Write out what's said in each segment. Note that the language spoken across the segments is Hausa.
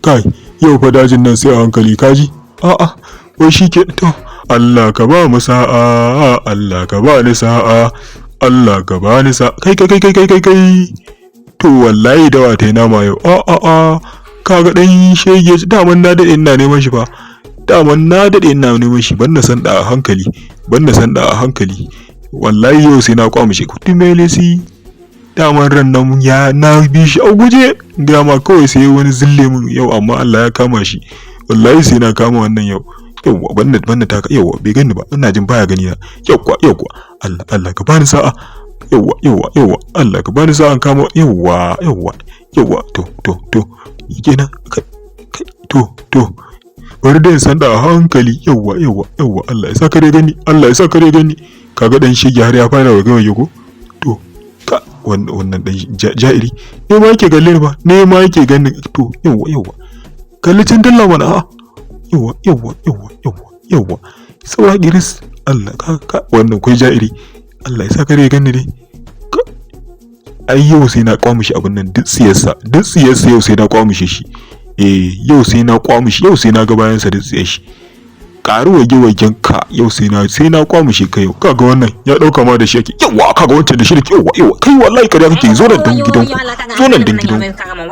kai yau fa dajin nan sai a hankali kaji. A'a wai shike to Allah ka ba mu sa'a, Allah ka ba ni sa'a, Allah ka ba ni sa'a. Kai to wallahi dawa ta nama yau. A'a kaga dan shege daman na dade ina neman shi fa. Daman na dade ina neman shi, ban na san da a hankali, wallahi yau sai na kwamu shi kudi melesi. Daman ran nan ya na bi shi a guje, dama kawai sai wani zille mun yau, amma Allah ya kama shi. Wallahi sai na kama wannan yau. Yawwa banda ta yawwa bai gani ba, ina jin baya gani na. Yawwa Allah ka bani sa'a. Yawwa Allah ka bani sa'a kama. Yawwa to kenan to bari dai san da hankali. Yawwa Allah ya saka dai gani, kaga dan shege har ya fara waga ko to ka wannan dan ja'iri ne ma yake galle ba, ne ma yake ganin to. Yawwa kalli can dalla mana. A'a yawwa saura giris. Allah ka wannan kai ja'iri, Allah ya saka dai gani dai. Ai yau sai na kwamushi abin nan duk siyarsa yau sai na kwamushi shi. Yau sai na kwamushi, yau sai na ga bayan sa duk siyar shi. Ƙaru wagen ka yau sai na kwamushi kai yau. Kaga wannan ya dauka ma da shi yake. Yawwa kaga wancan da shi yake. Yawwa kai wallahi kariya kake. Zo nan dan gidan.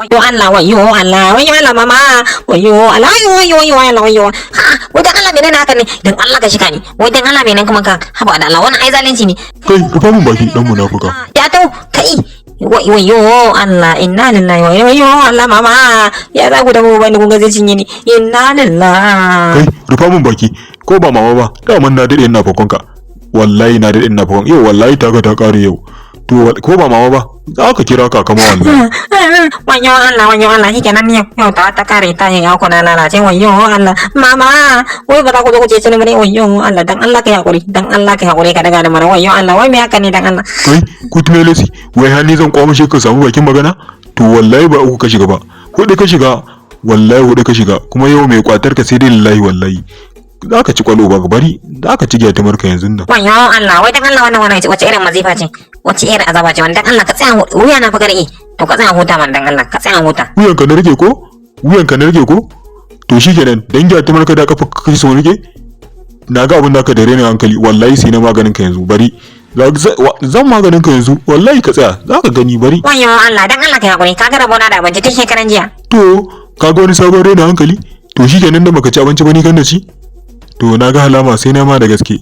Yo Allah wayo Allah mama wayo Allah wayo Allah. Ha wai dan Allah menene haka ne? Dan Allah ka shika ni. Wai dan Allah menene kuma ka haba da Allah wannan ai zalunci ne. Kai rufa mun bakin dan munafuka. Ya to kai wayo Allah inna lillahi wayo Allah mama ya za ku da mu bani kun ga zai cinye ni. Inna lillahi. Kai rufa mun baki ko ba mama ba, daman na dade ina fakon ka. Wallahi na dade ina fakon. Yau wallahi ta kare yau. To ko ba mama ba za ka kira ka kama wannan. Wayo Allah shikenan yau ta kare ta yin ako na lalace. Wayo Allah mama wai ba za ku zo ku ce ni bane. Wayo Allah dan Allah ka hakuri ka daga da mara. Wayo Allah wai me haka ne dan Allah. Kai ku tumelesi wai hali zan kwamushe ka samu bakin magana. To wallahi ba uku ka shiga ba, hudu ka shiga, kuma yau mai kwatar ka sai dai lillahi wallahi. Za ka ci kwalo ba bari, za ka ci gyatumar ka yanzu nan. Wayo Allah wai dan Allah wannan wace irin mazifa ce, wace irin azaba ce wannan. Dan Allah ka tsaya wuya na fa garke. To ka tsaya huta man dan Allah ka tsaya huta. Wuyan ka na rike ko to shikenan dan gyatumar ka da kafa kai so rike. Na ga abin da ka dare ne hankali, wallahi sai na maganin ka yanzu bari. Zan maganin ka yanzu wallahi ka tsaya, za ka gani bari. Wayo Allah dan Allah ka hakuri, ka ga rabona da abinci tun shekaran jiya. To ka ga wani sabon rena hankali. To shikenan da baka ci abinci ba ni kan da ci. To na ga halama sai na ma da gaske.